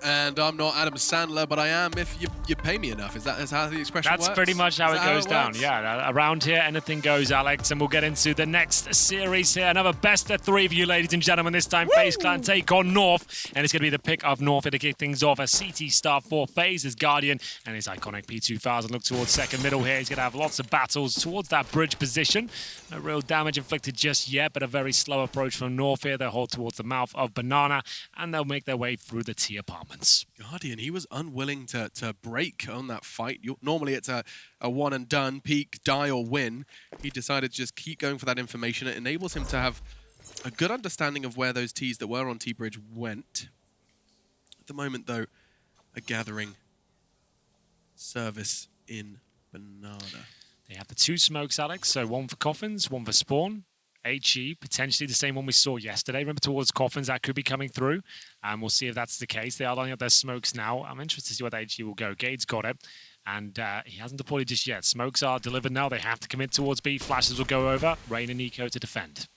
And I'm not Adam Sandler, but I am if you pay me enough. Is that how the expression works? That's pretty much how it goes down. Yeah, around here, anything goes, Alex. And we'll get into the next series here. Another best of 3 of you, ladies and gentlemen. This time, FaZe Clan take on North. And it's going to be the pick of North to kick things off. A CT star for FaZe as Guardian and his iconic P2000 look towards second middle here. He's going to have lots of battles towards that bridge position. No real damage inflicted just yet, but a very slow approach from North here. They'll hold towards the mouth of Banana, and they'll make their way through the T apartments. Guardian, he was unwilling to break on that fight. Normally it's a one and done, peak, die or win. He decided to just keep going for that information. It enables him to have a good understanding of where those Ts that were on T-Bridge went. At the moment, though, a gathering service in Banana. They have the 2 smokes, Alex, so 1 for Coffins, 1 for Spawn. HE, potentially the same one we saw yesterday. Remember, towards Coffins, that could be coming through. And we'll see if that's the case. They are lining up their smokes now. I'm interested to see where the HE will go. Gade's got it. And he hasn't deployed it just yet. Smokes are delivered now. They have to commit towards B. Flashes will go over. Rain and Nico to defend.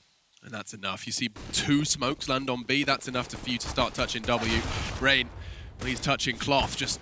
And that's enough. You see 2 smokes land on B. That's enough for you to start touching W. Rain, when he's touching Cloth, just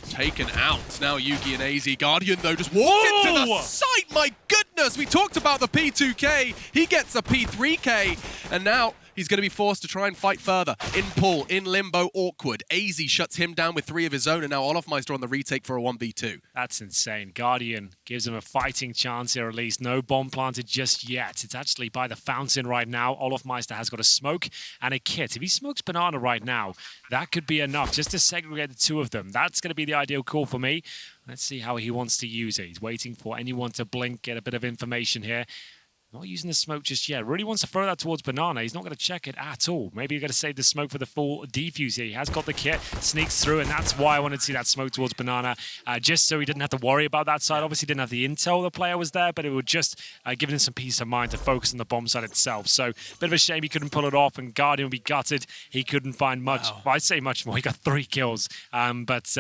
taken out. Now Yugi and AZ. Guardian, though, just walks into the site. My goodness, we talked about the P2K. He gets a P3K. And now he's going to be forced to try and fight further. In pull, in limbo, awkward. AZ shuts him down with 3 of his own. And now Olofmeister on the retake for a 1v2. That's insane. Guardian gives him a fighting chance here at least. No bomb planted just yet. It's actually by the fountain right now. Olofmeister has got a smoke and a kit. If he smokes Banana right now, that could be enough just to segregate the 2 of them. That's going to be the ideal call for me. Let's see how he wants to use it. He's waiting for anyone to blink, get a bit of information here. Not using the smoke just yet. Really wants to throw that towards Banana. He's not going to check it at all. Maybe you're going to save the smoke for the full defuse here. He has got the kit, sneaks through, and that's why I wanted to see that smoke towards Banana, just so he didn't have to worry about that side. Obviously, didn't have the intel the player was there, but it would just give him some peace of mind to focus on the bomb side itself. So, bit of a shame he couldn't pull it off, and Guardian would be gutted. He couldn't find much. Wow. Well, I'd say much more. He got 3 kills. But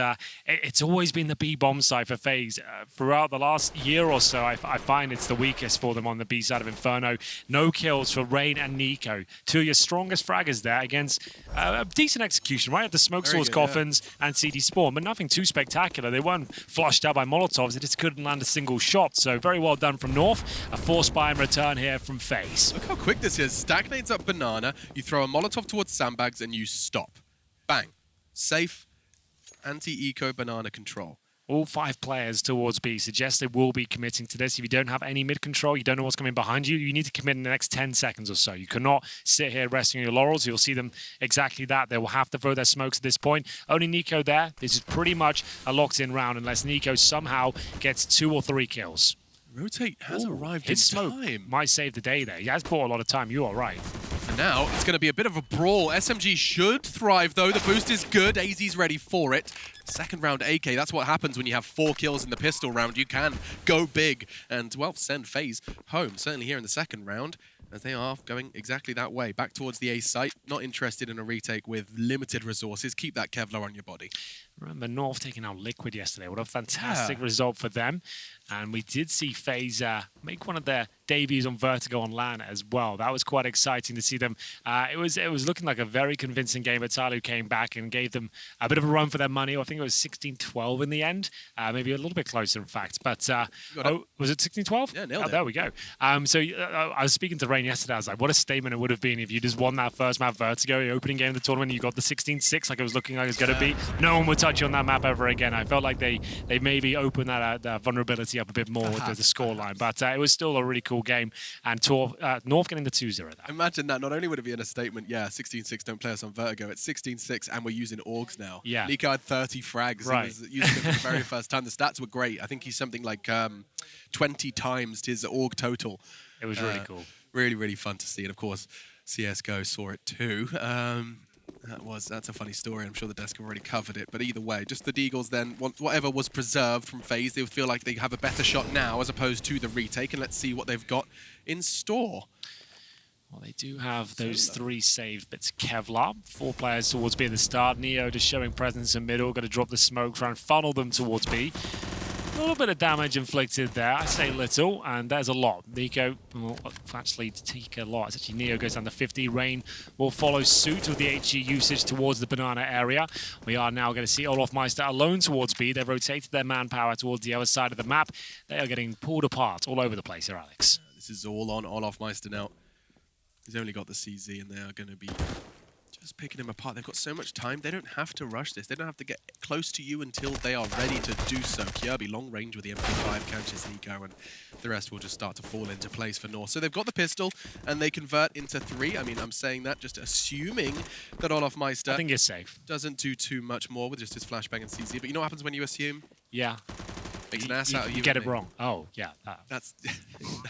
it's always been the B bomb side for FaZe. Throughout the last year or so, I find it's the weakest for them on the B side of Inferno. No kills for Rain and Nico. 2 of your strongest fraggers there against a decent execution, right? At the smoke source Coffins and CD Spawn, but nothing too spectacular. They weren't flushed out by Molotovs. They just couldn't land a single shot. So very well done from North. A forced buy and return here from FaZe. Look how quick this is. Stagnates up Banana. You throw a Molotov towards sandbags and you stop. Bang. Safe. Anti-eco Banana control. All 5 players towards B suggest they will be committing to this. If you don't have any mid control, you don't know what's coming behind you, you need to commit in the next 10 seconds or so. You cannot sit here resting on your laurels. You'll see them exactly that. They will have to throw their smokes at this point. Only Nico there. This is pretty much a locked-in round unless Nico somehow gets 2 or 3 kills. Rotate has arrived his in smoke time. Might save the day there. He has bought a lot of time. You are right. And now it's going to be a bit of a brawl. SMG should thrive, though. The boost is good. AZ's ready for it. Second round AK, that's what happens when you have 4 kills in the pistol round. You can go big and, well, send FaZe home. Certainly here in the second round, as they are going exactly that way. Back towards the A site. Not interested in a retake with limited resources. Keep that Kevlar on your body. Remember North taking out Liquid yesterday. What a fantastic result for them. And we did see FaZe make one of their debuts on Vertigo on LAN as well. That was quite exciting to see them. It was looking like a very convincing game. Atalu came back and gave them a bit of a run for their money. I think it was 16-12 in the end. Maybe a little bit closer, in fact. But was it 16-12? Yeah, nailed it. There we go. I was speaking to Rain yesterday. I was like, what a statement it would have been if you just won that first map Vertigo, the opening game of the tournament, and you got the 16-6 like it was looking like it was going to be. No one would touch you on that map ever again. I felt like they maybe opened that vulnerability up a bit more with the scoreline. But it was still a really cool game. And North getting the 2-0 there. Imagine that. Not only would it be in a statement, yeah, 16-6, don't play us on Vertigo. It's 16-6, and we're using Orgs now. Yeah. Nico had 30 frags. Right. He was using them for the very first time. The stats were great. I think he's something like 20 times his Org total. It was really cool. Really, really fun to see. And, of course, CSGO saw it too. That's a funny story. I'm sure the desk have already covered it. But either way, just the Deagles then, whatever was preserved from FaZe, they feel like they have a better shot now as opposed to the retake. And let's see what they've got in store. Well, they do have those 3 saved bits. Kevlar, 4 players towards B at the start. Neo just showing presence in middle. Going to drop the smoke, try and funnel them towards B. A little bit of damage inflicted there. I say little, and there's a lot. Nico will actually take a lot. It's actually Neo goes down to 50. Rain will follow suit with the HG usage towards the banana area. We are now going to see Olofmeister alone towards B. They've rotated their manpower towards the other side of the map. They are getting pulled apart all over the place here, Alex. This is all on Olofmeister now. He's only got the CZ, and they are going to be just picking him apart. They've got so much time. They don't have to rush this. They don't have to get close to you until they are ready to do so. Kirby, long range with the MP5, catches Nico, and the rest will just start to fall into place for North. So they've got the pistol, and they convert into 3. I mean, I'm saying that just assuming that Olofmeister, I think it's safe, doesn't do too much more with just his flashbang and CZ. But you know what happens when you assume? Yeah. Makes an ass out of you. You get it wrong. Oh, yeah. That's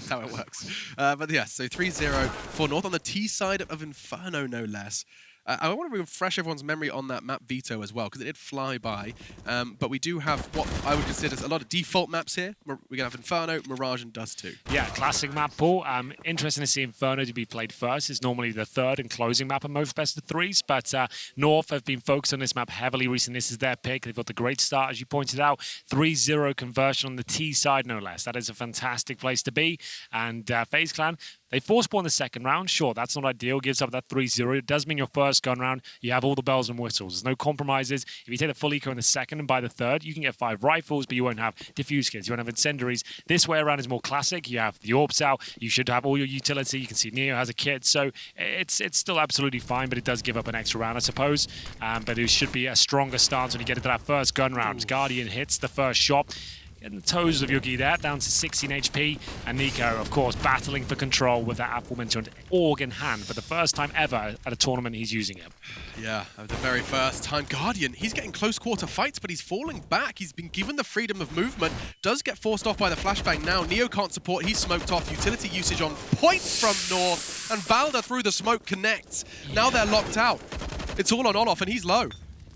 how it works. But yeah, so 3-0 for North on the T side of Inferno, no less. I want to refresh everyone's memory on that map Veto as well, because it did fly by. But we do have what I would consider a lot of default maps here. We're going to have Inferno, Mirage, and Dust 2. Yeah, classic map pool. Interesting to see Inferno to be played first. It's normally the third and closing map of most best of threes, but North have been focused on this map heavily recently. This is their pick. They've got the great start, as you pointed out. 3-0 conversion on the T side, no less. That is a fantastic place to be. And FaZe Clan, they force spawn the second round. Sure, that's not ideal. Gives up that 3-0. It does mean your first gun round, you have all the bells and whistles. There's no compromises. If you take the full eco in the second and by the third, you can get 5 rifles, but you won't have diffuse kits. You won't have incendiaries. This way around is more classic. You have the orbs out. You should have all your utility. You can see Neo has a kit. So it's still absolutely fine, but it does give up an extra round, I suppose. But it should be a stronger stance when you get into that first gun round. Guardian hits the first shot. Getting the toes of Yugi there, down to 16 HP. And Nico, of course, battling for control with that aforementioned org in hand for the first time ever at a tournament he's using it. Yeah, the very first time. Guardian, he's getting close quarter fights, but he's falling back. He's been given the freedom of movement. Does get forced off by the flashbang now. Neo can't support. He's smoked off. Utility usage on point from North. And Valda through the smoke connects. Yeah. Now they're locked out. It's all on Olof, and he's low.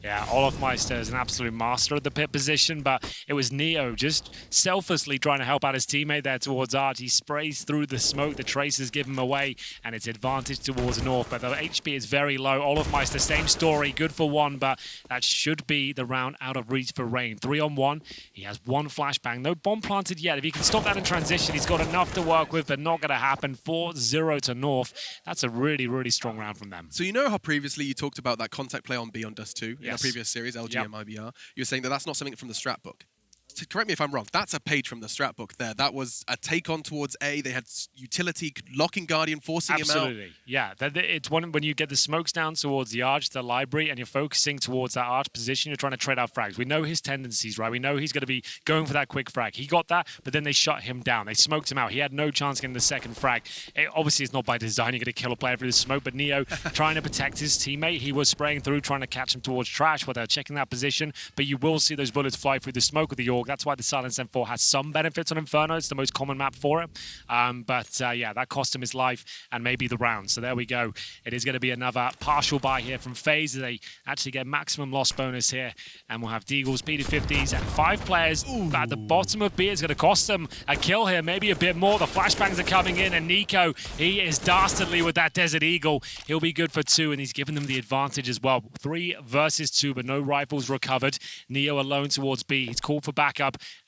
Yeah, Olofmeister is an absolute master of the pit position, but it was Neo just selflessly trying to help out his teammate there towards Arch. He sprays through the smoke, the tracers give him away, and it's advantage towards North, but the HP is very low. Olofmeister, same story, good for 1, but that should be the round out of reach for Rain. 3-on-1, he has 1 flashbang, no bomb planted yet. If he can stop that in transition, he's got enough to work with, but not going to happen. 4-0 to North. That's a really, really strong round from them. So you know how previously you talked about that contact play on B on Dust 2? Yes. Previous series, LGM IBR, you were saying that that's not something from the strat book. So correct me if I'm wrong, that's a page from the strat book there. That was a take on towards A. They had utility locking Guardian, forcing him out. Absolutely, yeah. It's when you get the smokes down towards the arch, the library, and you're focusing towards that arch position, you're trying to trade out frags. We know his tendencies, right? We know he's going to be going for that quick frag. He got that, but then they shut him down. They smoked him out. He had no chance getting the second frag. Obviously, it's not by design. You're going to kill a player through the smoke, but Neo trying to protect his teammate. He was spraying through, trying to catch him towards trash while they're checking that position, but you will see those bullets fly through the smoke of the org. That's why the Silence M4 has some benefits on Inferno. It's the most common map for it. Yeah, that cost him his life and maybe the round. So there we go. It is going to be another partial buy here from FaZe. They actually get maximum loss bonus here. And we'll have Deagles, P250s, and 5 players. But at the bottom of B, it's going to cost them a kill here, maybe a bit more. The flashbangs are coming in, and Nico, he is dastardly with that Desert Eagle. He'll be good for 2, and he's given them the advantage as well. 3 versus 2, but no rifles recovered. Neo alone towards B. He's called for backup,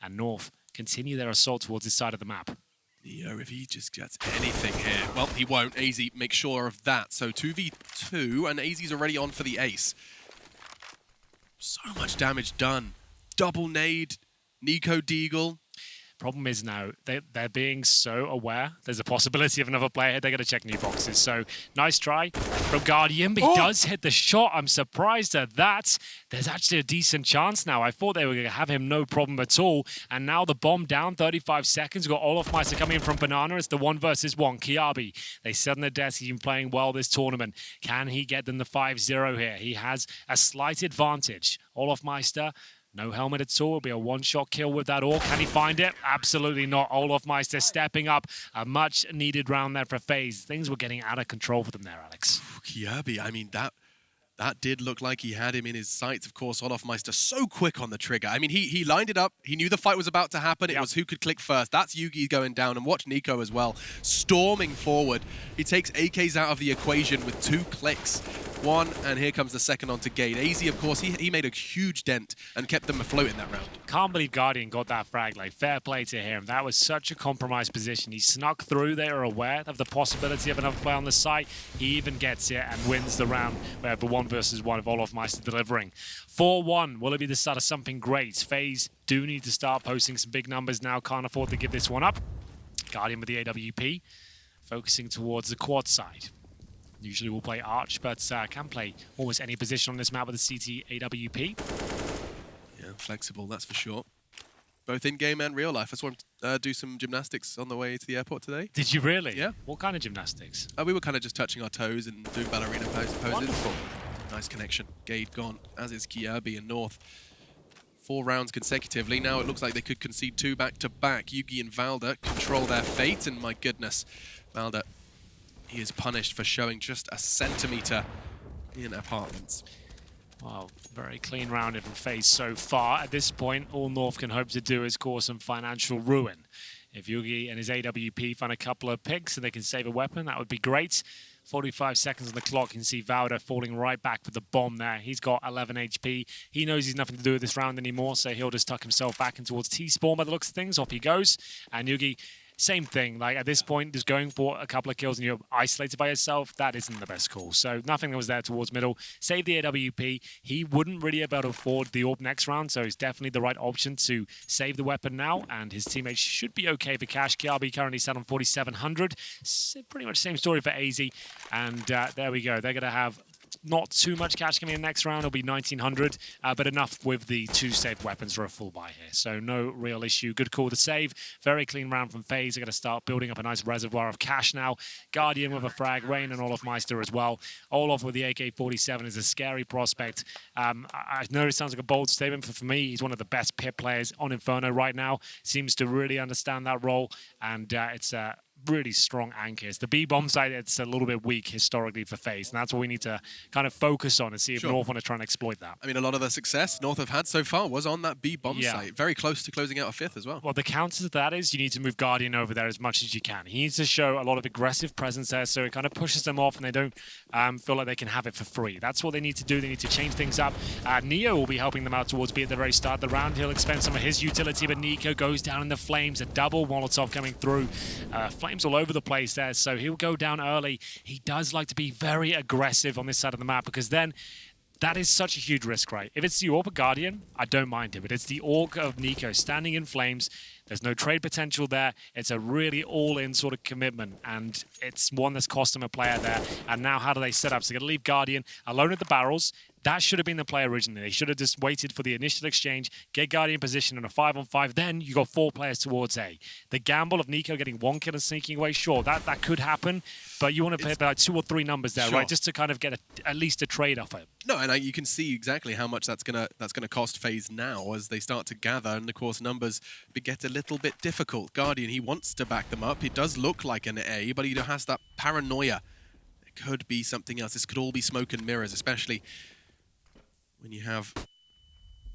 and North continue their assault towards this side of the map. Neo, if he just gets anything here, well, he won't. AZ, make sure of that. So 2v2, and AZ's already on for the ace. So much damage done. Double nade, Nico Deagle. Problem is now, they're being so aware. There's a possibility of another player here. They're going to check new boxes. So, nice try from Guardian, but he does hit the shot. I'm surprised at that. There's actually a decent chance now. I thought they were going to have him no problem at all. And now the bomb down, 35 seconds. We've got Olofmeister coming in from Banana. It's the 1 versus 1. Kiabi, they sit on the desk. He's been playing well this tournament. Can he get them the 5-0 here? He has a slight advantage. Olofmeister, no helmet at all. It'll be a one-shot kill with that orc. Can he find it? Absolutely not. Olofmeister stepping up. A much-needed round there for FaZe. Things were getting out of control for them there, Alex. Kiabi, I mean, that That did look like he had him in his sights. Of course, Olofmeister so quick on the trigger. I mean, he lined it up. He knew the fight was about to happen. It was who could click first. That's Yugi going down. And watch Nico as well, storming forward. He takes AKs out of the equation with 2 clicks. One, and here comes the second onto Gade. AZ, of course, he made a huge dent and kept them afloat in that round. Can't believe Guardian got that frag. Like, fair play to him. That was such a compromised position. He snuck through. They were aware of the possibility of another play on the site. He even gets it and wins the round where the 1 versus 1 of Olofmeister delivering. 4-1. Will it be the start of something great? FaZe do need to start posting some big numbers now. Can't afford to give this one up. Guardian with the AWP, focusing towards the quad side. Usually we'll play Arch, but can play almost any position on this map with the CT AWP. Yeah, flexible, that's for sure. Both in-game and real life. I just want to do some gymnastics on the way to the airport today. Did you really? Yeah. What kind of gymnastics? We were kind of just touching our toes and doing ballerina poses. Wonderful. Nice connection. Gade gone, as is Kiabi and North. 4 rounds consecutively. Now it looks like they could concede 2 back-to-back. Yugi and Valda control their fate, and my goodness, Valda, he is punished for showing just a centimeter in apartments. Wow, very clean round from FaZe so far. At this point, all North can hope to do is cause some financial ruin. If Yugi and his AWP find a couple of picks and they can save a weapon, that would be great. 45 seconds on the clock. You can see Valda falling right back with the bomb there. He's got 11 HP. He knows he's nothing to do with this round anymore, so he'll just tuck himself back in towards T-Spawn by the looks of things. Off he goes. And Yugi, same thing. Like, at this point, just going for a couple of kills and you're isolated by yourself, that isn't the best call. So nothing that was there towards middle. Save the AWP. He wouldn't really be able to afford the AWP next round, so it's definitely the right option to save the weapon now, and his teammates should be okay for cash. Kiabi currently set on 4,700. Pretty much same story for AZ, and there we go. They're going to have not too much cash coming in next round. It'll be 1,900, but enough with the 2 saved weapons for a full buy here. So no real issue. Good call to save. Very clean round from FaZe. They're going to start building up a nice reservoir of cash now. Guardian with a frag, Rain and Olofmeister as well. Olof with the AK-47 is a scary prospect. I know it sounds like a bold statement, but for me, he's one of the best pit players on Inferno right now. Seems to really understand that role, and it's really strong anchors. The B-bomb side, it's a little bit weak historically for FaZe, and that's what we need to kind of focus on and see if North want to try and exploit that. I mean, a lot of the success North have had so far was on that B-bomb site. Very close to closing out a 5th as well. Well, the counter to that is you need to move Guardian over there as much as you can. He needs to show a lot of aggressive presence there, so it kind of pushes them off and they don't feel like they can have it for free. That's what they need to do. They need to change things up. Neo will be helping them out towards B at the very start of the round. He'll expend some of his utility, but Nico goes down in the flames. A double Molotov coming through. Flames all over the place there, so he'll go down early. He does like to be very aggressive on this side of the map, because then that is such a huge risk, right? If it's the Orb of Guardian, I don't mind it, but it's the Orb of Nico standing in flames. There's no trade potential there. It's a really all-in sort of commitment, and it's one that's cost them a player there. And now how do they set up? So they're going to leave Guardian alone at the barrels. That should have been the play originally. They should have just waited for the initial exchange, get Guardian position in a 5-on-5. Then you got 4 players towards A. The gamble of Nico getting 1 kill and sneaking away, sure, that could happen. But you want to play about 2 or 3 numbers there, right? Just to kind of get at least a trade off it. No, and you can see exactly how much that's gonna cost FaZe now as they start to gather, and of course numbers get a little bit difficult. Guardian, he wants to back them up. It does look like an A, but he has that paranoia. It could be something else. This could all be smoke and mirrors, especially when you have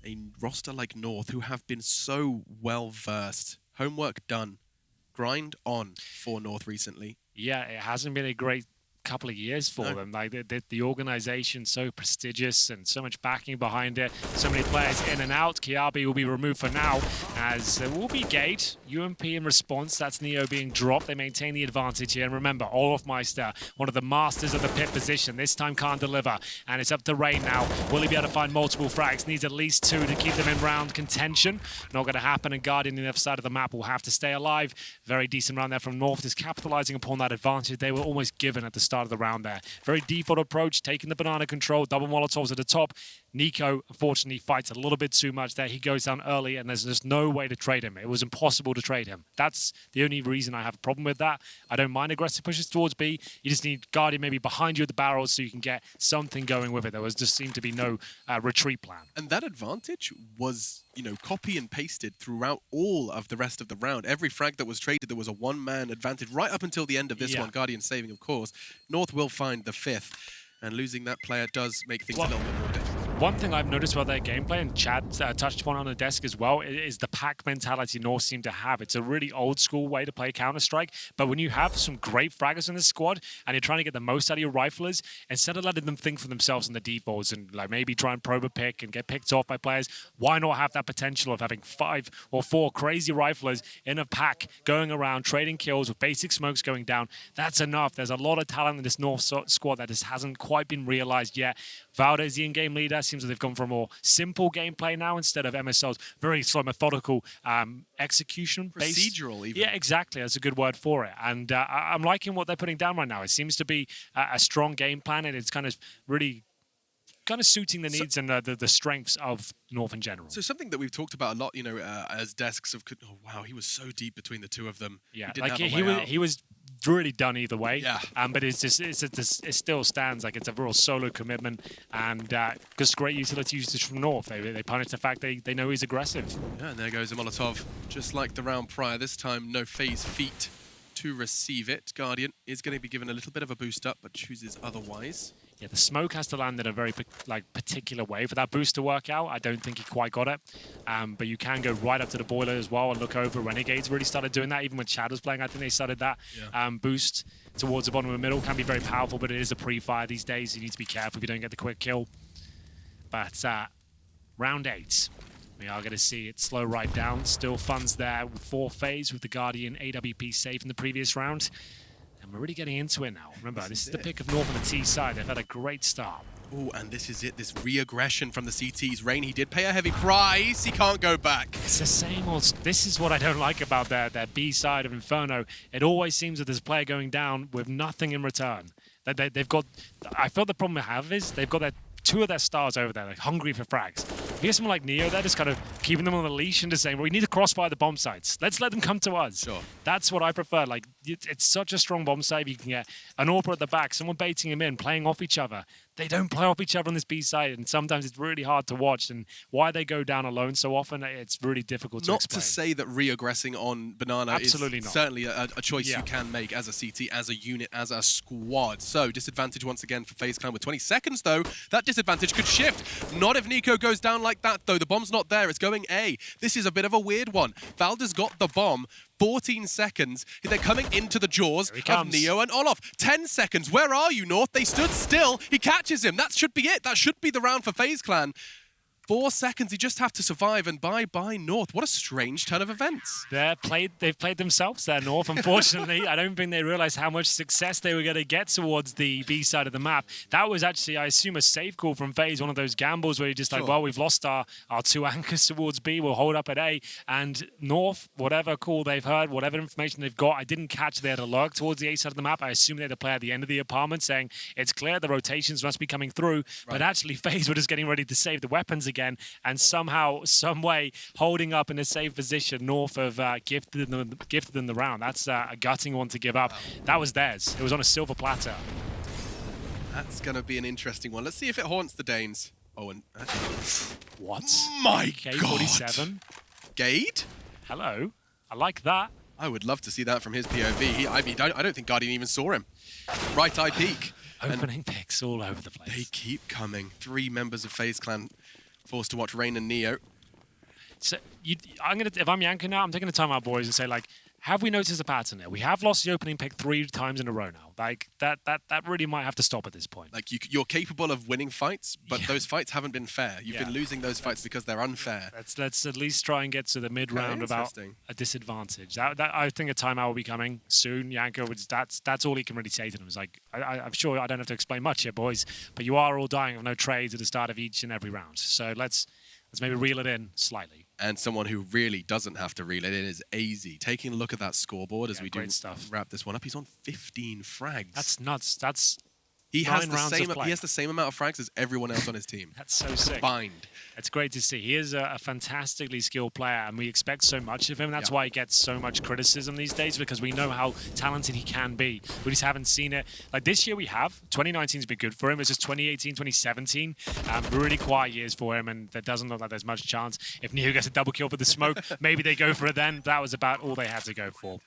a roster like North who have been so well versed. Homework done. Grind on for North recently. Yeah, it hasn't been a great couple of years for them. Like the organization so prestigious and so much backing behind it. So many players in and out. Kiabi will be removed for now, as there will be Gade. UMP in response. That's Neo being dropped. They maintain the advantage here. And remember, Olofmeister, one of the masters of the pit position, this time can't deliver. And it's up to Rain now. Will he be able to find multiple frags? Needs at least 2 to keep them in round contention. Not going to happen. And Guardian on the other side of the map will have to stay alive. Very decent round there from North, just capitalizing upon that advantage they were almost given at the start of the round there. Very default approach, taking the banana control, double Molotovs at the top. Nico, unfortunately, fights a little bit too much there. He goes down early, and there's just no way to trade him. It was impossible to trade him. That's the only reason I have a problem with that. I don't mind aggressive pushes towards B. You just need Guardian maybe behind you at the barrels so you can get something going with it. There just seemed to be no retreat plan. And that advantage was, copy and pasted throughout all of the rest of the round. Every frag that was traded, there was a 1-man advantage right up until the end of this one. Guardian saving, of course. North will find the 5th. And losing that player does make things a little bit more difficult. One thing I've noticed about their gameplay, and Chad touched upon on the desk as well, is the pack mentality North seem to have. It's a really old school way to play Counter-Strike, but when you have some great fraggers in the squad and you're trying to get the most out of your riflers, instead of letting them think for themselves in the defaults and like maybe try and probe a pick and get picked off by players, why not have that potential of having 5 or 4 crazy riflers in a pack going around trading kills with basic smokes going down? That's enough. There's a lot of talent in this North squad that just hasn't quite been realized yet. Valdez, the in-game leader, seems like they've gone for a more simple gameplay now instead of MSL's very slow, methodical execution. Procedural, even. Yeah, exactly. That's a good word for it. And I'm liking what they're putting down right now. It seems to be a strong game plan, and it's kind of really suiting the needs and the strengths of North in general. So something that we've talked about a lot, you know, as desks of, oh wow, he was so deep betwing the two of them. Yeah, he was really done either way. Yeah. But it still stands like it's a real solo commitment, and just great utility usage from North. They punish the fact they know he's aggressive. Yeah, and there goes a Molotov, just like the round prior. This time, no FaZe feet to receive it. Guardian is going to be given a little bit of a boost up, but chooses otherwise. Yeah, the smoke has to land in a very particular way for that boost to work out. I don't think he quite got it. But you can go right up to the boiler as well and look over. Renegades really started doing that. Even when Chad was playing, I think they started that boost towards the bottom of the middle. Can be very powerful, but it is a pre-fire these days. You need to be careful if you don't get the quick kill. But round 8. We are going to see it slow right down. Still funds there for FaZe with the Guardian AWP safe in the previous round. And we're really getting into it now. Remember, this is the pick of North on the T side. They've had a great start. Oh, and this is it, this re-aggression from the CTs. Rain, he did pay a heavy price. He can't go back. It's the same old... This is what I don't like about their B side of Inferno. It always seems that there's a player going down with nothing in return. They've got... I feel the problem they have is they've got their 2 of their stars over there, like hungry for frags. If you get someone like Neo, they're just kind of keeping them on the leash and just saying, well, we need to crossfire the bomb sites. Let's let them come to us. Sure. That's what I prefer. Like, it's such a strong bomb site. You can get an AWP at the back, someone baiting him in, playing off each other. They don't play off each other on this B side, and sometimes it's really hard to watch. And why they go down alone so often, it's really difficult to explain. Not to say that re-aggressing on Banana is not. certainly a choice you can make as a CT, as a unit, as a squad. So, disadvantage once again for FaZe Clan with 20 seconds, though. That disadvantage could shift. Not if Nico goes down like that, though. The bomb's not there. It's going A. This is a bit of a weird one. Valdez got the bomb. 14 seconds. They're coming into the jaws of Neo and Olof. 10 seconds. Where are you, North? They stood still. He catches him. That should be it. That should be the round for FaZe Clan. 4 seconds, you just have to survive, and bye-bye North. What a strange turn of events. They've played themselves there, North, unfortunately. I don't think they realized how much success they were going to get towards the B side of the map. That was actually, I assume, a safe call from FaZe, one of those gambles where you're just like, well, we've lost our 2 anchors towards B, we'll hold up at A. And North, whatever call they've heard, whatever information they've got, I didn't catch they had a lurk towards the A side of the map. I assume they had a player at the end of the apartment saying, it's clear the rotations must be coming through. Right. But actually, FaZe were just getting ready to save the weapons again, and somehow, some way, holding up in a safe position. North of gifted them the round. That's a gutting one to give up. Wow. That was theirs. It was on a silver platter. That's going to be an interesting one. Let's see if it haunts the Danes. Oh, and what? My God. K47. Gade? Hello. I like that. I would love to see that from his POV. I don't think Guardian even saw him. Right eye peek. Opening picks all over the place. They keep coming. 3 members of FaZe Clan forced to watch Rain and Neo. So if I'm Yanko now, I'm taking the time out, boys, and say, like, have we noticed a pattern there? We have lost the opening pick 3 times in a row now. Like, that really might have to stop at this point. Like, you're capable of winning fights, but those fights haven't been fair. You've been losing those fights because they're unfair. Let's at least try and get to the mid-round without a disadvantage. I think a timeout will be coming soon. Yanko, that's all he can really say to them. It's like, I'm sure I don't have to explain much here, boys, but you are all dying of no trades at the start of each and every round. So let's maybe reel it in slightly. And someone who really doesn't have to reel it in is AZ. Taking a look at that scoreboard as we do wrap this one up. He's on 15 frags. That's nuts. He has the same amount of frags as everyone else on his team. That's so sick. Combined. It's great to see. He is a fantastically skilled player, and we expect so much of him. That's why he gets so much criticism these days, because we know how talented he can be. We just haven't seen it. Like this year we have. 2019's been good for him. It's just 2018, 2017. Really quiet years for him, and there doesn't look like there's much chance. If Neo gets a double kill for the smoke, maybe they go for it then. That was about all they had to go for.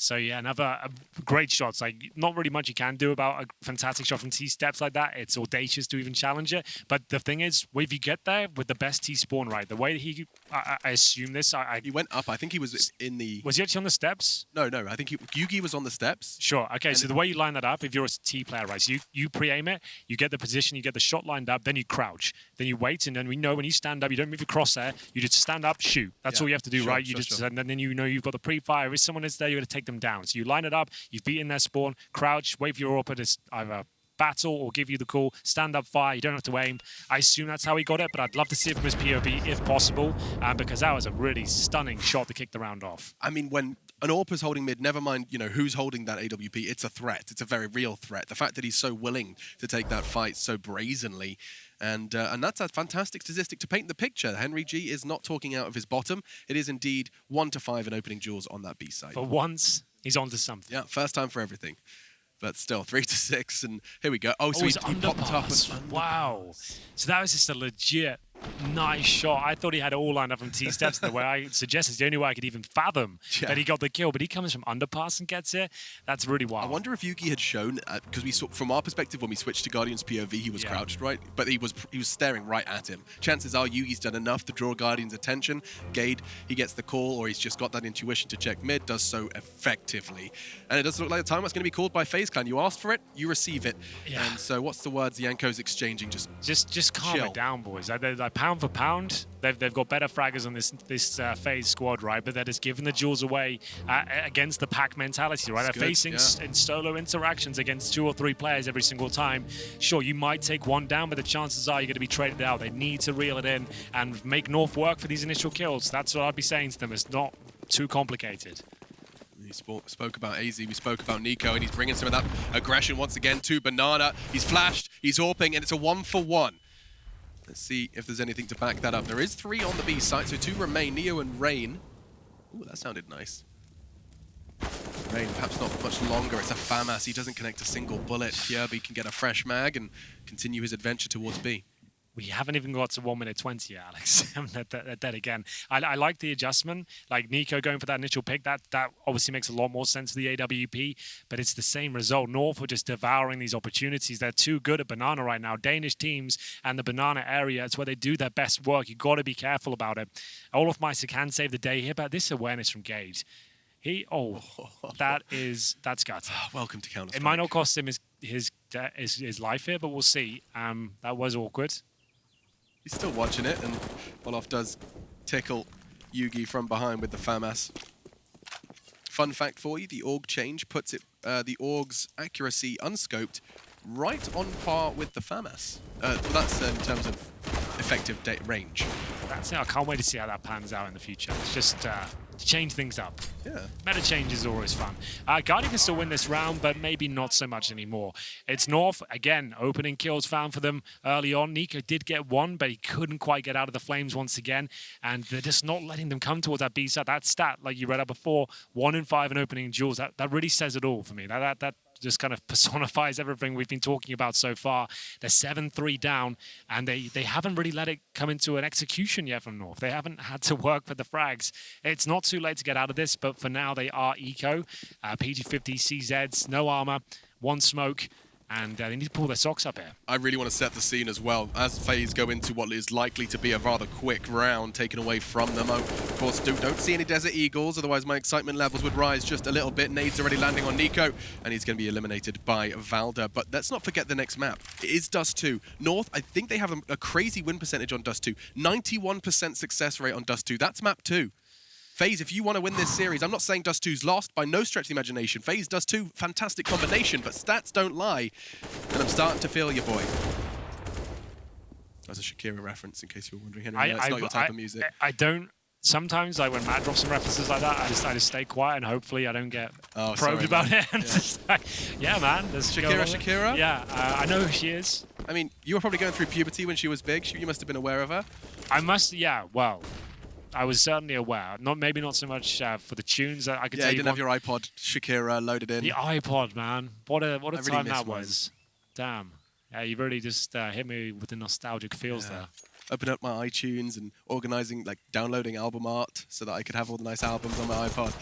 So yeah, another great shots. Like not really much you can do about a fantastic shot from T steps like that. It's audacious to even challenge it. But the thing is, if you get there with the best T spawn, right, the way that I assume this, he went up. I think he was in the. Was he actually on the steps? No. I think Yugi was on the steps. Sure. Okay. So the way you line that up, if you're a T player, right, so you pre-aim it, you get the position, you get the shot lined up, then you crouch, then you wait, and then we know when you stand up, you don't move your crosshair, you just stand up, shoot. That's all you have to do, right? You and then you know you've got the pre-fire. If someone is there, you're going to take them down. So you line it up, you've beaten their spawn, crouch, wait for your AWP to either battle or give you the call, stand up, fire. You don't have to aim. I assume that's how he got it, but I'd love to see it from his POV if possible, because that was a really stunning shot to kick the round off. I mean, when an AWP is holding mid, never mind, who's holding that AWP, it's a threat. It's a very real threat. The fact that he's so willing to take that fight so brazenly, and that's a fantastic statistic to paint the picture. Henry G is not talking out of his bottom. It is indeed 1 to 5 in opening duels on that B side. For once, he's onto something. Yeah, first time for everything. But still, 3 to 6, and here we go. Oh, so he popped up. Wow. So that was just a legit nice shot. I thought he had it all lined up from T steps. The way I suggested, the only way I could even fathom that he got the kill. But he comes from underpass and gets it. That's really wild. I wonder if Yugi had shown, because we saw from our perspective when we switched to Guardian's POV, he was crouched, right? But he was staring right at him. Chances are Yugi's done enough to draw Guardian's attention. Gade, he gets the call, or he's just got that intuition to check mid, does so effectively. And it does look like the timeout's going to be called by FaZe Clan. You asked for it, you receive it. Yeah. And so what's the words Yanko's exchanging? Just calm it down, boys. Like pound for pound, they've got better fraggers on this FaZe squad, right? But they're just giving the jewels away against the pack mentality, right? They're facing in solo interactions against 2 or 3 players every single time. Sure, you might take one down, but the chances are you're going to be traded out. They need to reel it in and make North work for these initial kills. That's what I'd be saying to them. It's not too complicated. We spoke about AZ, we spoke about Nico, and he's bringing some of that aggression once again to Banana. He's flashed, he's AWPing, and it's a 1-for-1. Let's see if there's anything to back that up. There is 3 on the B site, so 2 remain, Neo and Rain. Ooh, that sounded nice. Rain, perhaps not much longer. It's a FAMAS. He doesn't connect a single bullet. Kjerby can get a fresh mag and continue his adventure towards B. We haven't even got to 1 minute 20 yet, Alex. They're dead again. I like the adjustment. Like Nico going for that initial pick, that obviously makes a lot more sense for the AWP, but it's the same result. North are just devouring these opportunities. They're too good at Banana right now. Danish teams and the Banana area, it's where they do their best work. You've got to be careful about it. Olofmeister can save the day here, but this awareness from Gade. That's gutsy. Welcome to Counter-Strike. It might not cost him his life here, but we'll see. That was awkward. He's still watching it, and Olof does tickle Yugi from behind with the FAMAS. Fun fact for you, the AUG change puts it the AUG's accuracy unscoped right on par with the FAMAS. That's in terms of effective range. That's it. I can't wait to see how that pans out in the future. It's just to change things up. Yeah. Meta change is always fun. Guardian can still win this round, but maybe not so much anymore. It's North, again, opening kills found for them early on. Nico did get 1, but he couldn't quite get out of the flames once again, and they're just not letting them come towards that B side. That stat, like you read out before, 1 in 5 in opening duels, that really says it all for me. That just kind of personifies everything we've been talking about so far. They're 7-3 down, and they haven't really let it come into an execution yet from North. They haven't had to work for the frags. It's not too late to get out of this, but for now they are eco. PG-50, CZs, no armor, 1 smoke, and they need to pull their socks up here. I really want to set the scene as well. As FaZe go into what is likely to be a rather quick round taken away from them. Of course, don't see any Desert Eagles, otherwise my excitement levels would rise just a little bit. Nades already landing on Nico, and he's going to be eliminated by Valda. But let's not forget the next map. It is Dust 2. North, I think they have a crazy win percentage on Dust 2. 91% success rate on Dust 2. That's map 2. FaZe, if you want to win this series, I'm not saying Dust 2's lost by no stretch of the imagination. FaZe, Dust 2, fantastic combination, but stats don't lie. And I'm starting to feel you, boy. That's a Shakira reference, in case you were wondering, Henry. It's not your type of music. I don't. Sometimes, like when Matt drops some references like that, I just stay quiet and hopefully I don't get probed about it. Yeah, man. Shakira? Yeah, I know who she is. I mean, you were probably going through puberty when she was big. You must have been aware of her. Well, I was certainly aware. Maybe not so much for the tunes. I could tell you. You didn't have your iPod Shakira loaded in. The iPod, man. What a time that was. Damn. Yeah, you really just hit me with the nostalgic feels there. opening up my iTunes and organizing, like downloading album art so that I could have all the nice albums on my iPod.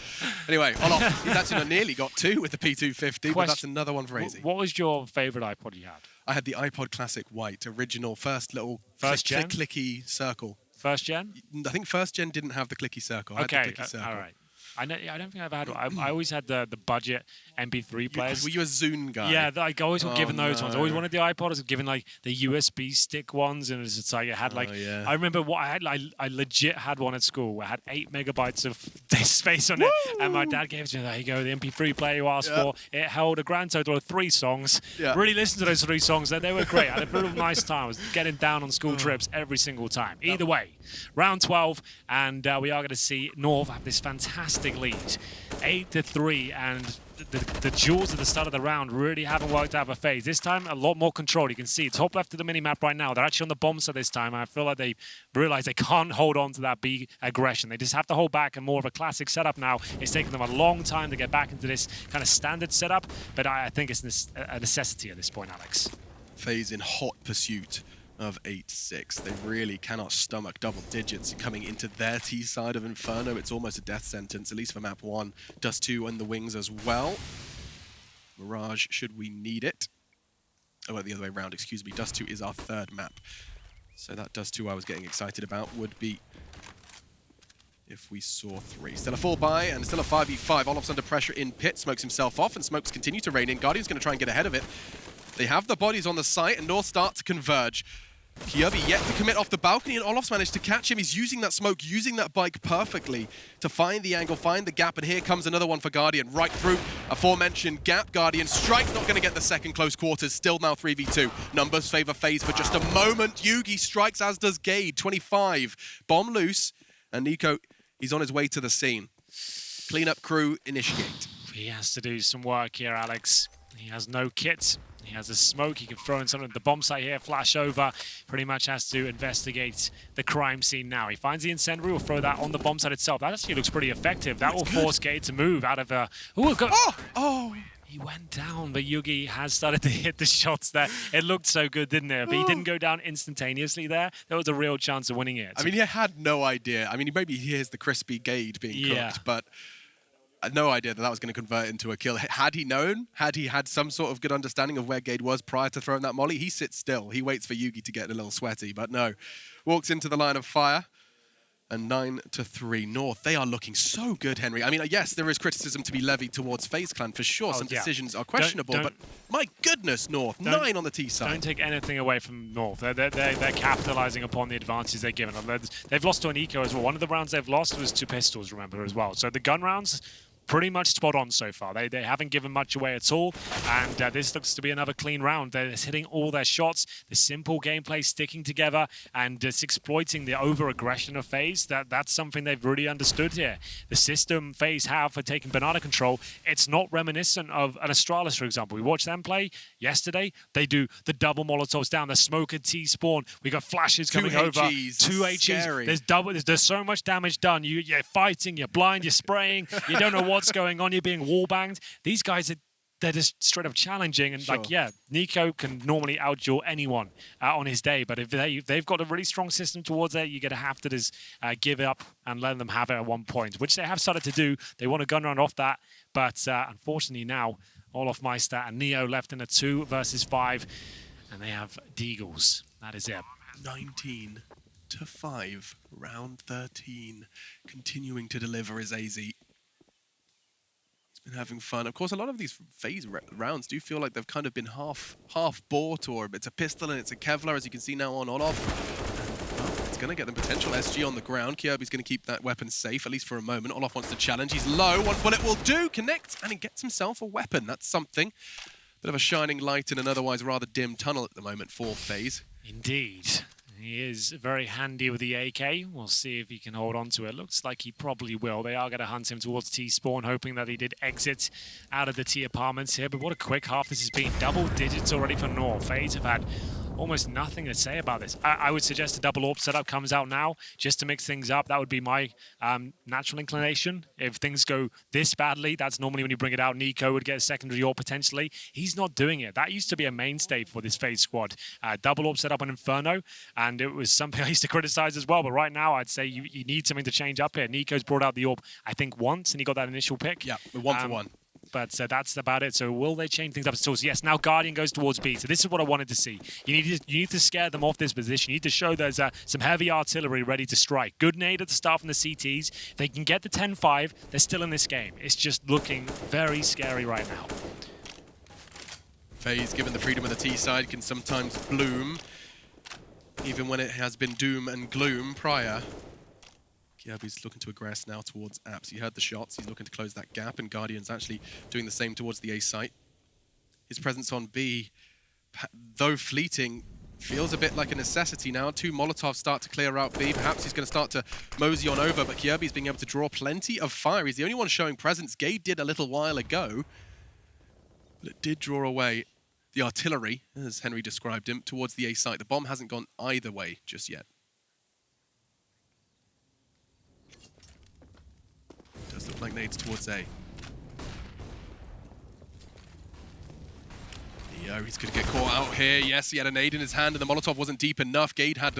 Anyway, Olof, he's actually nearly got 2 with the P250, but that's another one for AZ. What was your favorite iPod you had? I had the iPod Classic White, original, first little clicky circle. First gen? I think first gen didn't have the clicky circle. I had the clicky circle. All right. I don't think I've had one. I always had the budget MP3 players. Were you a Zune guy? Yeah, I always got given those ones. I always wanted the iPod. I was given like the USB stick ones, and it's like it had like. I remember what I had. I legit had one at school. I had 8 megabytes of space on it, and my dad gave it to me. There you go, the MP3 player you asked for. It held a grand total of 3 songs. Yeah. Really listened to those 3 songs. They were great. I had a real nice time. I was getting down on school trips every single time. Either way, round 12, and we are going to see North have this fantastic lead, 8-3, and the duels at the start of the round really haven't worked out for FaZe. This time, a lot more control. You can see top left of the minimap right now. They're actually on the bomb side this time. I feel like they realize they can't hold on to that B aggression. They just have to hold back, and more of a classic setup now. It's taken them a long time to get back into this kind of standard setup, but I think it's a necessity at this point, Alex. FaZe in hot pursuit of 8-6. They really cannot stomach double digits coming into their T side of Inferno. It's almost a death sentence, at least for map 1. Dust 2 on the wings as well. Mirage, should we need it. Oh, well, the other way around, excuse me. Dust 2 is our 3rd map. So that Dust 2 I was getting excited about would be if we saw 3. Still a full buy and still a 5v5. Olof's under pressure in pit, smokes himself off, and smokes continue to rain in. Guardian's going to try and get ahead of it. They have the bodies on the site, and North start to converge. Kyobi yet to commit off the balcony, and Olof's managed to catch him. He's using that smoke, using that bike perfectly to find the angle, find the gap, and here comes another one for Guardian. Right through aforementioned gap. Guardian strikes, not going to get the second close quarters. Still now 3v2. Numbers favor FaZe for just a moment. Yugi strikes, as does Gade. 25. Bomb loose, and Nico, he's on his way to the scene. Cleanup crew initiate. He has to do some work here, Alex. He has no kit. He has a smoke. He can throw in something. The bomb site here, flash over. Pretty much has to investigate the crime scene now. He finds the incendiary. Will throw that on the bomb site itself. That actually looks pretty effective. That will force Gade to move out of a... Oh! He went down, but Yugi has started to hit the shots there. It looked so good, didn't it? But he didn't go down instantaneously there. There was a real chance of winning it. I mean, he had no idea. I mean, maybe he hears the crispy Gade being cooked, but... no idea that was going to convert into a kill. Had he known, had he had some sort of good understanding of where Gade was prior to throwing that molly, he sits still. He waits for Yugi to get a little sweaty, but no. Walks into the line of fire, and 9-3 North. They are looking so good, Henry. I mean, yes, there is criticism to be levied towards FaZe Clan for sure. Some decisions are questionable, but my goodness, North, 9 on the T side. Don't take anything away from North. They're capitalizing upon the advantages they're given. They've lost to an eco as well. One of the rounds they've lost was to pistols, remember, as well. So the gun rounds, pretty much spot on so far. They haven't given much away at all, and this looks to be another clean round. They're hitting all their shots, the simple gameplay sticking together, and just exploiting the over-aggression of FaZe. That's something they've really understood here. The system FaZe have for taking banana control, it's not reminiscent of an Astralis, for example. We watched them play yesterday. They do the double Molotovs down, the smoke and T-spawn. We got flashes coming over. 2 HEs. There's so much damage done. You're fighting, you're blind, you're spraying, you don't know what's going on, you're being wall-banged. These guys, they're just straight up challenging, and Nico can normally outduel anyone on his day, but if they've got a really strong system towards it, you're going to have to just give it up and let them have it at one point, which they have started to do. They want a gun round off that, but unfortunately now, Olof Meister and Neo left in a 2 versus 5, and they have Deagles. That is it. 19-5, round 13. Continuing to deliver is AZ. Been having fun. Of course, a lot of these FaZe rounds do feel like they've kind of been half bought, or it's a pistol and it's a Kevlar, as you can see now on Olof. Well, it's going to get them potential SG on the ground. Kyobi's going to keep that weapon safe, at least for a moment. Olof wants to challenge. He's low. One bullet will do. Connects, and he gets himself a weapon. That's something. Bit of a shining light in an otherwise rather dim tunnel at the moment for FaZe. Indeed. He is very handy with the AK. We'll see if he can hold on to it. Looks like he probably will. They are going to hunt him towards T-spawn, hoping that he did exit out of the T apartments here. But what a quick half this has been. Double digits already for North. FaZe have had almost nothing to say about this. I would suggest a double AWP setup comes out now just to mix things up. That would be my natural inclination. If things go this badly, that's normally when you bring it out. Nico would get a secondary AWP potentially. He's not doing it. That used to be a mainstay for this FaZe squad. Double AWP setup on Inferno, and it was something I used to criticize as well. But right now, I'd say you need something to change up here. Nico's brought out the AWP, I think, once, and he got that initial pick. Yeah, 1-for-1. But that's about it. So will they change things up? So yes, now Guardian goes towards B. So this is what I wanted to see. You need to scare them off this position. You need to show there's some heavy artillery ready to strike. Good nade at the start from the CTs. If they can get the 10-5, they're still in this game. It's just looking very scary right now. FaZe, given the freedom of the T side, can sometimes bloom, even when it has been doom and gloom prior. Kirby's looking to aggress now towards Apps. He heard the shots. He's looking to close that gap, and Guardian's actually doing the same towards the A site. His presence on B, though fleeting, feels a bit like a necessity now. 2 Molotovs start to clear out B. Perhaps he's going to start to mosey on over, but Kirby's being able to draw plenty of fire. He's the only one showing presence. Gade did a little while ago, but it did draw away the artillery, as Henry described him, towards the A site. The bomb hasn't gone either way just yet. Does look like nades towards A. Neo, he's going to get caught out here. Yes, he had a nade in his hand, and the Molotov wasn't deep enough. Gade had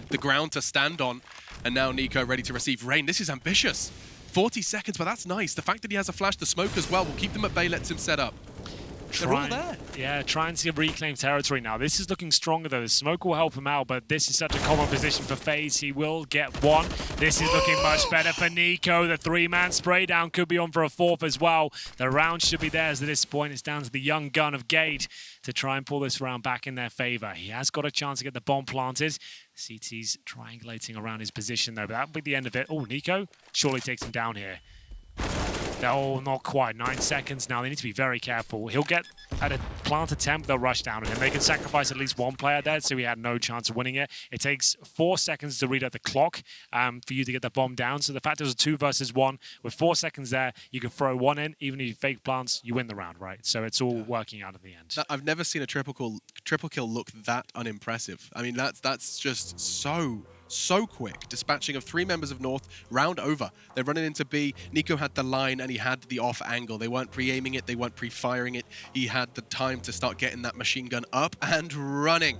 the ground to stand on, and now Nico ready to receive rain. This is ambitious. 40 seconds, but that's nice. The fact that he has a flash, the smoke as well, will keep them at bay, lets him set up. They're all there. Yeah, trying to reclaim territory now. This is looking stronger, though. The smoke will help him out, but this is such a common position for FaZe. He will get one. This is looking much better for Nico. The 3-man spray down could be on for a 4th as well. The round should be theirs at this point. It's down to the young gun of Gade to try and pull this round back in their favor. He has got a chance to get the bomb planted. CT's triangulating around his position, though, but that'll be the end of it. Oh, Nico surely takes him down here. Oh, not quite. 9 seconds now. They need to be very careful. He'll get at a plant attempt, they'll rush down on him. They can sacrifice at least one player there, so he had no chance of winning it. It takes 4 seconds to read out the clock for you to get the bomb down. So the fact it was a 2 versus 1, with 4 seconds there, you can throw one in. Even if you fake plants, you win the round, right? So it's all working out at the end. I've never seen a triple kill look that unimpressive. I mean, that's just so quick. Dispatching of 3 members of North, round over. They're running into B. Nico had the line and he had the off angle. They weren't pre-aiming it, they weren't pre-firing it. He had the time to start getting that machine gun up and running.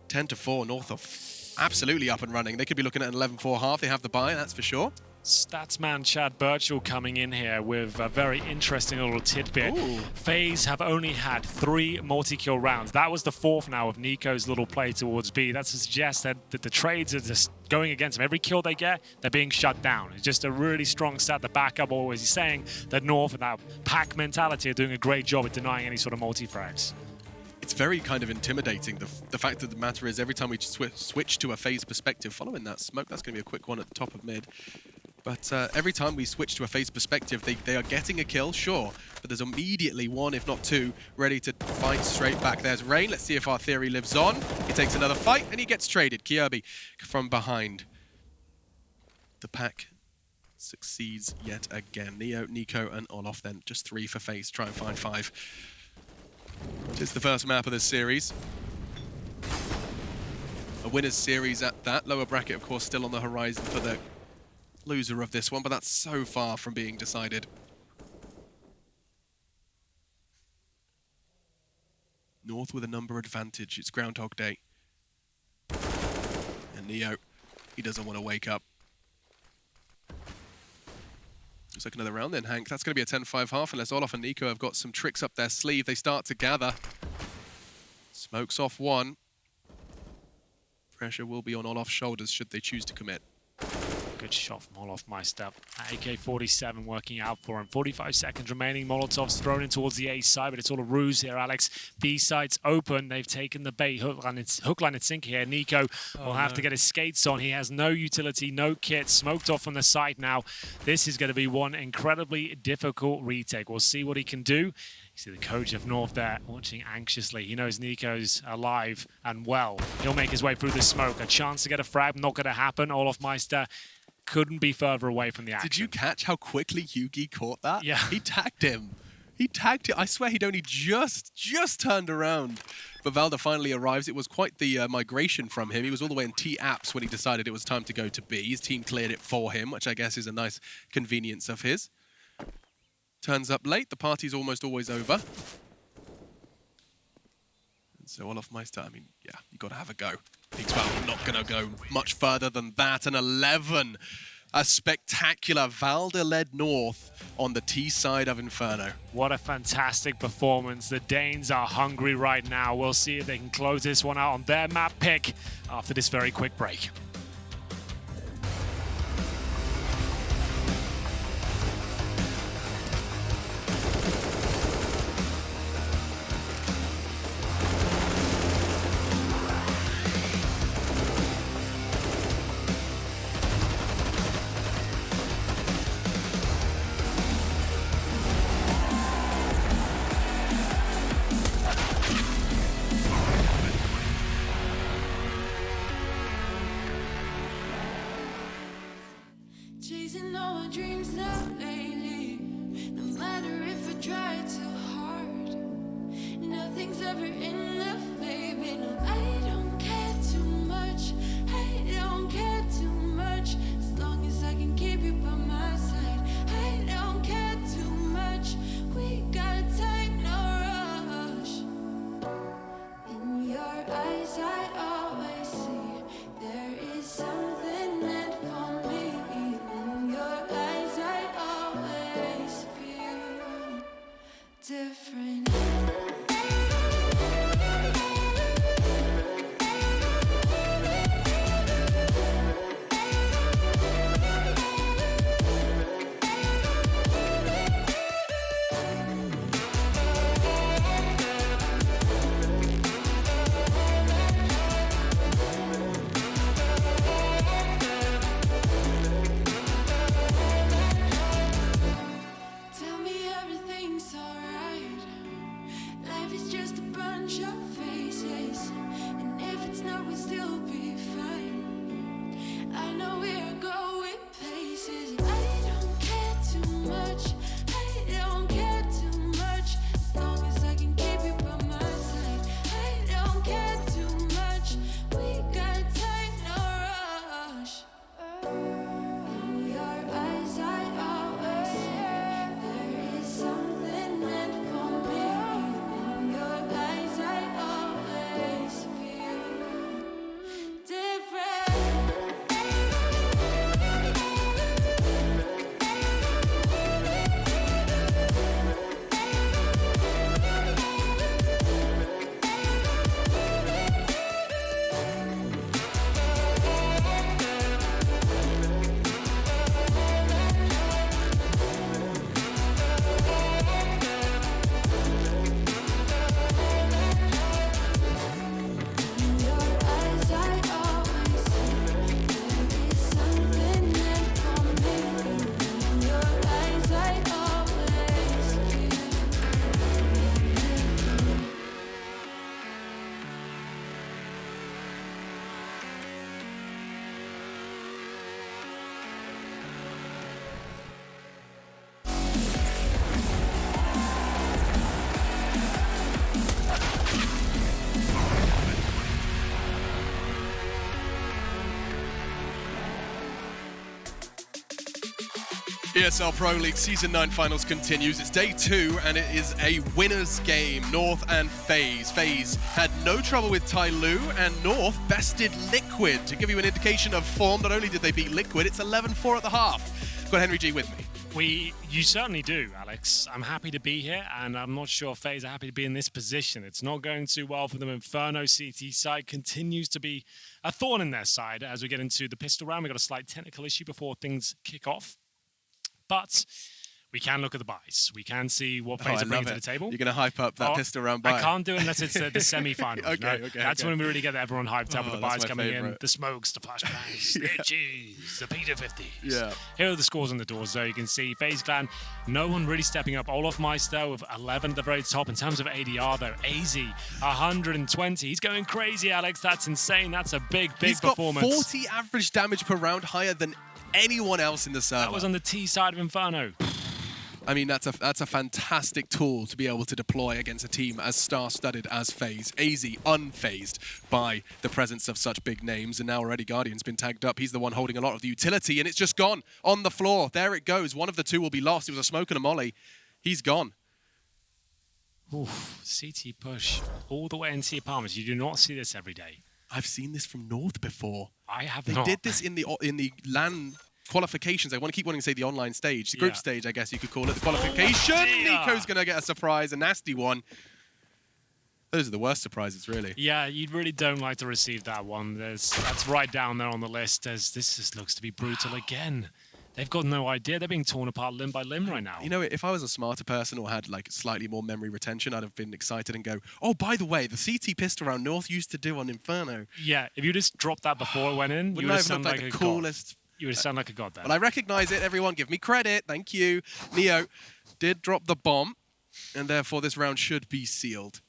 10-4, North are absolutely up and running. They could be looking at an 11-4 half. They have the buy, that's for sure. Statsman Chad Birchall coming in here with a very interesting little tidbit. Ooh. FaZe have only had 3 multi-kill rounds. That was the 4th now of Nico's little play towards B. That suggests that the trades are just going against them. Every kill they get, they're being shut down. It's just a really strong stat to back up always saying that North and that pack mentality are doing a great job at denying any sort of multi-frags. It's very kind of intimidating. The fact of the matter is every time we switch to a FaZe perspective, following that smoke, that's going to be a quick one at the top of mid. But every time we switch to a FaZe perspective, they are getting a kill, sure, but there's immediately 1, if not 2, ready to fight straight back. There's Rain. Let's see if our theory lives on. He takes another fight, and he gets traded. Kirby from behind. The pack succeeds yet again. Neo, Nico, and Olof then. Just 3 for FaZe. Try and find 5. It's the first map of this series. A winner's series at that. Lower bracket, of course, still on the horizon for the loser of this one, but that's so far from being decided. North with a number advantage. It's Groundhog Day. And Neo, he doesn't want to wake up. Looks like another round then, Hank. That's going to be a 10-5 half unless Olof and Nico have got some tricks up their sleeve. They start to gather. Smokes off 1. Pressure will be on Olof's shoulders should they choose to commit. Good shot from Olofmeister. AK-47 working out for him. 45 seconds remaining. Molotov's thrown in towards the A side, but it's all a ruse here, Alex. B side's open. They've taken the bait. Hook, line, and sinker here. Nico will have to get his skates on. He has no utility, no kit. Smoked off on the side now. This is going to be one incredibly difficult retake. We'll see what he can do. You see the coach of North there watching anxiously. He knows Nico's alive and well. He'll make his way through the smoke. A chance to get a frag, not going to happen. Olofmeister couldn't be further away from the action. Did you catch how quickly Yugi caught that? Yeah. He tagged him. He tagged it. I swear he'd only just turned around. But Valda finally arrives. It was quite the migration from him. He was all the way in T-Apps when he decided it was time to go to B. His team cleared it for him, which I guess is a nice convenience of his. Turns up late. The party's almost always over. And so olofmeister, I mean, yeah, you got to have a go. X-Val not going to go much further than that. An 11. A spectacular Valda-led North on the T side of Inferno. What a fantastic performance. The Danes are hungry right now. We'll see if they can close this one out on their map pick after this very quick break. Chasing all my dreams now lately. No matter if I try too hard, nothing's ever enough, baby. No, I don't care too much. I don't care too much. As long as I can keep you by my side. I don't care too much. We got time, no rush. In your eyes, I always see there is something meant for me. Different. Tell me everything's alright. Life is just a bunch of faces, and if it's not, we'll still be fine. I know we're going places. I don't care too much. I don't care too much. As long as I can keep you by my side. I don't care too much. We got time, no rush. In your eyes, I always see there is something meant for me. In your eyes, I always feel different. In your eyes, I always see there is something meant for me. In your eyes, I always feel different. ESL Pro League Season 9 Finals continues. It's day 2, and it is a winner's game, North and FaZe. FaZe had no trouble with Tyloo, and North bested Liquid. To give you an indication of form, not only did they beat Liquid, it's 11-4 at the half. Got Henry G with me. You certainly do, Alex. I'm happy to be here, and I'm not sure FaZe are happy to be in this position. It's not going too well for them. Inferno CT side continues to be a thorn in their side as we get into the pistol round. We've got a slight technical issue before things kick off. But we can look at the buys. We can see what FaZe are bringing to the table. You're going to hype up that pistol round buy. I can't do it unless it's the semi-finals. Okay. That's when we really get everyone hyped up with the buys coming favorite. in. The smokes, the flashbangs, the itchies, the P250s. Yeah. Here are the scores on the doors, though. You can see FaZe Clan, no one really stepping up. olofmeister with 11 at the very top. In terms of ADR, though, AZ, 120. He's going crazy, Alex. That's insane. That's a big performance. He's got 40 average damage per round, higher than anyone else in the server. That was on the T side of Inferno. I mean, that's a fantastic tool to be able to deploy against a team as star-studded as FaZe. AZ unfazed by the presence of such big names, and now already Guardian's been tagged up. He's the one holding a lot of the utility, and it's just gone on the floor. There it goes. One of the two will be lost. It was a smoke and a molly. He's gone. Oof, CT push all the way into the apartments. You do not see this every day. I've seen this from North before. I have They not. did this in the LAN qualifications. I want to keep wanting to say the online stage. The group stage, I guess you could call it. The qualification. Nico's going to get a surprise, a nasty one. Those are the worst surprises, really. Yeah, you really don't like to receive that one. That's right down there on the list. This just looks to be brutal again. They've got no idea. They're being torn apart limb by limb right now. You know, if I was a smarter person or had like slightly more memory retention, I'd have been excited and go, oh, by the way, the CT pistol round North used to do on Inferno. Yeah, if you just dropped that before it went in, you would have sounded like the a coolest. god. You would sound like a god then. Well, I recognize it. Everyone give me credit. Thank you. Neo did drop the bomb, and therefore this round should be sealed.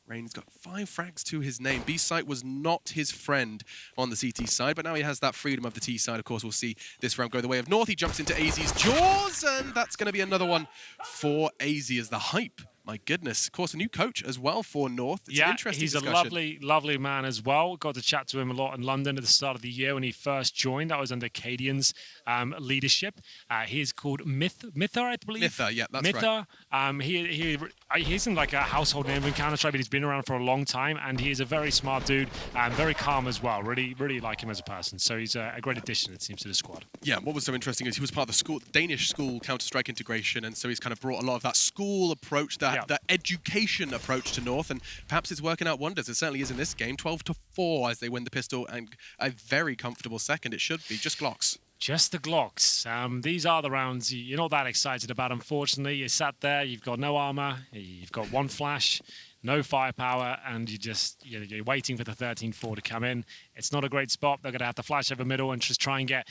Rain's got 5 frags to his name. B-site was not his friend on the CT side, but now he has that freedom of the T side. Of course, we'll see this round go the way of North. He jumps into AZ's jaws, and that's going to be another one for AZ as the hype. My goodness. Of course, a new coach as well for North. It's an interesting he's discussion. a lovely, lovely man as well. Got to chat to him a lot in London at the start of the year when he first joined. That was under Cadian's leadership. He is called Mytha, I believe. Mytha, yeah, that's right. Mytha, he isn't like a household name in Counter-Strike, but he's been around for a long time, and he is a very smart dude and very calm as well. Really, really like him as a person. So he's a great addition, it seems, to the squad. Yeah, what was so interesting is he was part of the Danish school Counter-Strike integration, and so he's kind of brought a lot of that school approach, that education approach to North, and perhaps it's working out wonders. It certainly is in this game. 12-4 as they win the pistol, and a very comfortable second. It should be just Glocks. Just the Glocks. These are the rounds you're not that excited about, unfortunately. You sat there, you've got no armor, you've got 1 flash, no firepower, and you're waiting for the 13-4 to come in. It's not a great spot. They're going to have to flash over middle and just try and get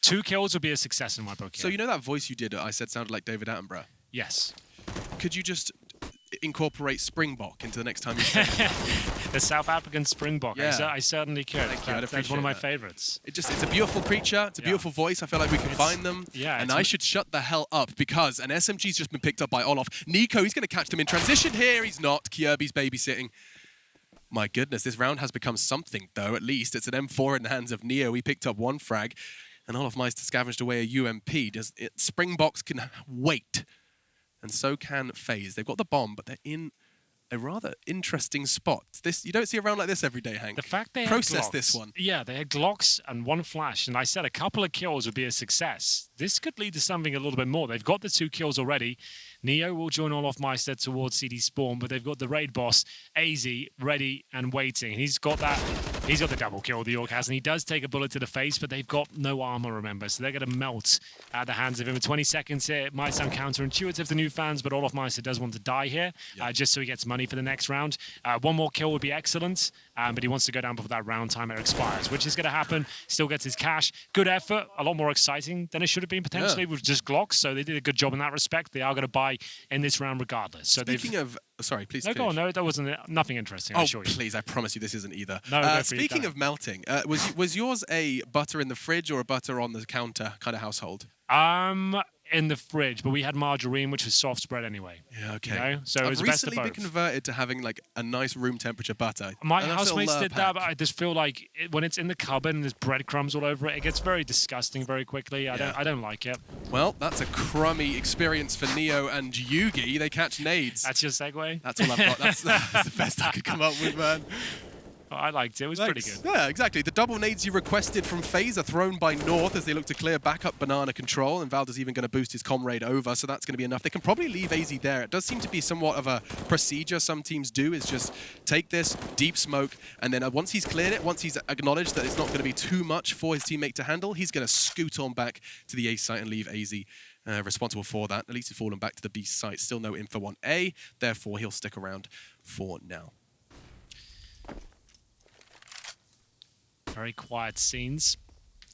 2 kills would be a success in my book here. So you know that voice you did, I said sounded like David Attenborough? Yes. Could you just incorporate Springbok into the next time you say it? The South African Springbok. Yeah. I certainly could. That's one of my favorites. It's a beautiful creature. It's a beautiful voice. I feel like we combine them. Yeah. And I should shut the hell up because an SMG's just been picked up by Olof. Nico, he's going to catch them in transition here. He's not. Kirby's babysitting. My goodness, this round has become something, though, at least. It's an M4 in the hands of Neo. He picked up 1 frag, and Olof Meister scavenged away a UMP. Springboks can wait, and so can FaZe. They've got the bomb, but they're in a rather interesting spot. You don't see a round like this every day, Hank. The fact they process had Glocks, this one. Yeah, they had Glocks and 1 flash, and I said a couple of kills would be a success. This could lead to something a little bit more. They've got the 2 kills already. Neo will join Olof Meister towards CD Spawn, but they've got the raid boss, AZ, ready and waiting. He's got the double kill, the Orc has, and he does take a bullet to the face, but they've got no armor, remember, so they're going to melt at the hands of him. In 20 seconds here, it might sound counterintuitive to new fans, but Olof Meister does want to die here, just so he gets money for the next round. 1 more kill would be excellent, but he wants to go down before that round timer expires, which is going to happen. Still gets his cash. Good effort, a lot more exciting than it should have been potentially with just Glocks, so they did a good job in that respect. They are going to buy in this round regardless. So Speaking of... Sorry, please No, finish. go on. No, that wasn't nothing interesting, I assure you. Please, I promise you this isn't either. No, speaking of melting, was yours a butter in the fridge or a butter on the counter kind of household? In the fridge, but we had margarine, which was soft spread anyway. Yeah, okay. You know? So it was I've best of recently both. been converted to having like a nice room temperature butter. My A nice housemates little did that, pack. but I just feel like when it's in the cupboard and there's breadcrumbs all over it, it gets very disgusting very quickly. I don't like it. Well, that's a crummy experience for Neo and Yugi. They catch nades. That's your segue? That's all I've got. That's the best I could come up with, man. Oh, I liked it. It was pretty good. Yeah, exactly. The double nades you requested from FaZe are thrown by North as they look to clear backup banana control, and Valda's even going to boost his comrade over, so that's going to be enough. They can probably leave AZ there. It does seem to be somewhat of a procedure some teams do, is just take this, deep smoke, and then once he's cleared it, once he's acknowledged that it's not going to be too much for his teammate to handle, he's going to scoot on back to the A site and leave AZ responsible for that. At least he's fallen back to the B site. Still no info on A, therefore he'll stick around for now. Very quiet scenes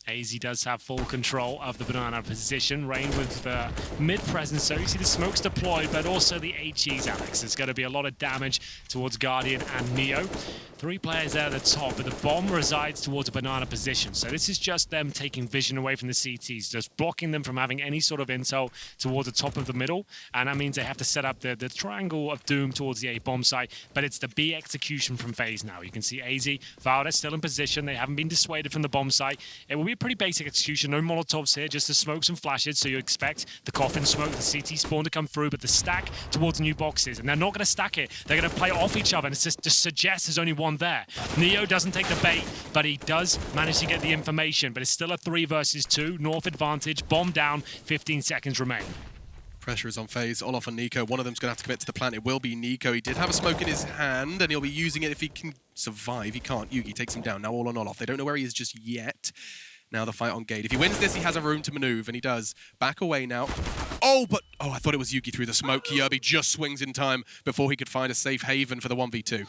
AZ does have full control of the banana position. Rain with the mid presence, so you see the smokes deployed, but also the HEs, Alex. There's going to be a lot of damage towards Guardian and Neo. 3 players there at the top, but the bomb resides towards a banana position. So this is just them taking vision away from the CTs, just blocking them from having any sort of intel towards the top of the middle. And that means they have to set up the triangle of doom towards the A bomb site, but it's the B execution from FaZe now. You can see AZ, Valda still in position. They haven't been dissuaded from the bomb site. It will be a pretty basic execution. No Molotovs here, just the smokes and flashes. So you expect the coffin smoke, the CT spawn to come through, but the stack towards new boxes. And they're not going to stack it. They're going to play off each other. And it just suggests there's only one there. Neo doesn't take the bait, but he does manage to get the information. But it's still a 3 versus 2. North advantage. Bomb down. 15 seconds remain. Pressure is on FaZe. Olof and Nico. One of them's going to have to commit to the plant. It will be Nico. He did have a smoke in his hand, and he'll be using it if he can survive. He can't. Yugi takes him down. Now all on Olof. They don't know where he is just yet. Now the fight on Gate. If he wins this, he has a room to maneuver, and he does. Back away now. Oh, I thought it was Yugi through the smoke. Kirby just swings in time before he could find a safe haven for the 1v2.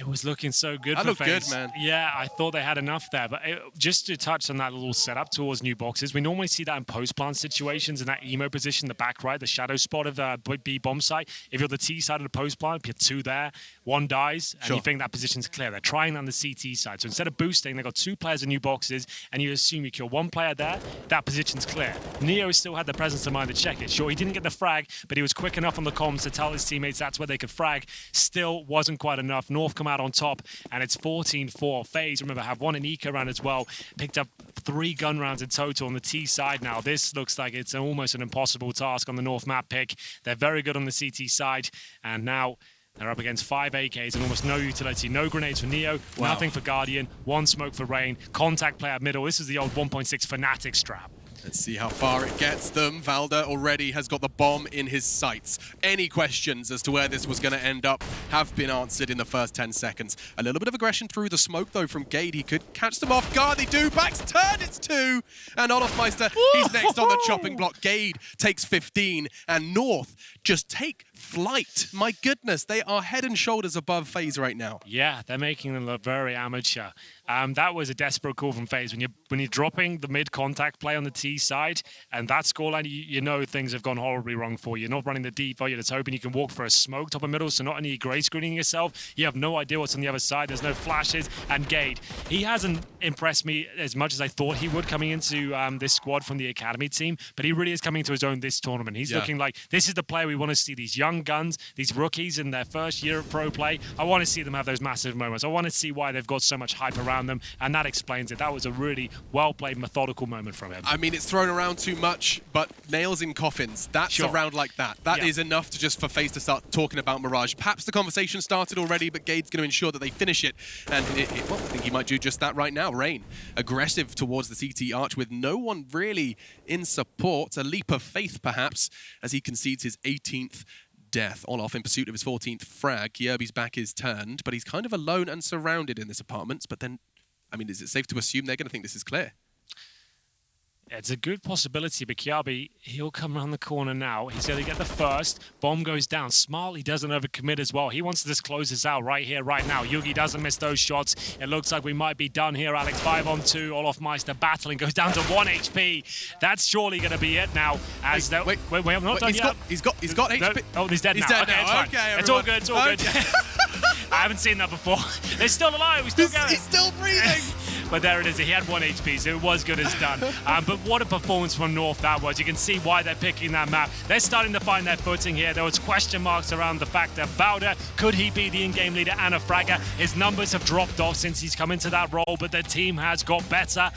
It was looking so good for That looked FaZe. good, man. Yeah, I thought they had enough there. But just to touch on that little setup towards new boxes, we normally see that in post-plant situations in that emo position, the back right, the shadow spot of the B bomb site. If you're the T side of the post-plant, you have 2 there, 1 dies, and you think that position's clear. They're trying on the CT side. So instead of boosting, they've got 2 players in new boxes, and you assume you kill 1 player there, that position's clear. Neo still had the presence of mind to check it. Sure, he didn't get the frag, but he was quick enough on the comms to tell his teammates that's where they could frag. Still wasn't quite enough. North come out on top. And it's 14-4. FaZe, remember, have 1 in eco round as well. Picked up 3 gun rounds in total on the T side now. This looks like it's almost an impossible task on the North map pick. They're very good on the CT side. And now they're up against 5 AKs and almost no utility. No grenades for Neo, nothing for Guardian, 1 smoke for Rain. Contact player middle. This is the old 1.6 fnatic strap. Let's see how far it gets them. Valda already has got the bomb in his sights. Any questions as to where this was going to end up have been answered in the first 10 seconds. A little bit of aggression through the smoke, though, from Gade. He could catch them off guard. They do. Back's turned. It's 2. And Olofmeister, he's next on the chopping block. Gade takes 15. And North just take flight. My goodness, they are head and shoulders above FaZe right now. Yeah, they're making them look very amateur. That was a desperate call from FaZe. When you're dropping the mid-contact play on the T side, and that scoreline, you know things have gone horribly wrong for you. You're not running the deep, you're just hoping you can walk for a smoke top and middle, so not only gray screening yourself, you have no idea what's on the other side. There's no flashes. And Gade, he hasn't impressed me as much as I thought he would coming into this squad from the academy team, but he really is coming to his own this tournament. He's looking like this is the player we want to see. These young guns, these rookies in their first year of pro play. I want to see them have those massive moments. I want to see why they've got so much hype around them, and that explains it. That was a really well-played, methodical moment from him. I mean, it's thrown around too much, but nails in coffins. That's a round like that. That is enough to just for FaZe to start talking about Mirage. Perhaps the conversation started already, but Gade's going to ensure that they finish it. And well, I think he might do just that right now. Rain, aggressive towards the CT arch with no one really in support. A leap of faith, perhaps, as he concedes his 18th death. Olof in pursuit of his 14th frag. Kierby's back is turned, but he's kind of alone and surrounded in this apartment. But then, I mean, is it safe to assume they're going to think this is clear? It's a good possibility, but Kiabi, he'll come around the corner now. He's going to get the first. Bomb goes down. Smart, he doesn't overcommit as well. He wants to just close this out right here, right now. Yugi doesn't miss those shots. It looks like we might be done here, Alex. 5-on-2. Olofmeister battling. Goes down to 1 HP. That's surely going to be it now. As wait, I'm not done yet. He's got HP. No, oh, he's dead now. Dead okay, now. it's fine. Okay, it's all good. It's all good. I haven't seen that before. They're still alive. We're still going. He's still breathing. But there it is. He had 1 HP, so it was good as done. But what a performance from North that was. You can see why they're picking that map. They're starting to find their footing here. There was question marks around the fact that Bowder, could he be the in-game leader and a fragger? His numbers have dropped off since he's come into that role, but the team has got better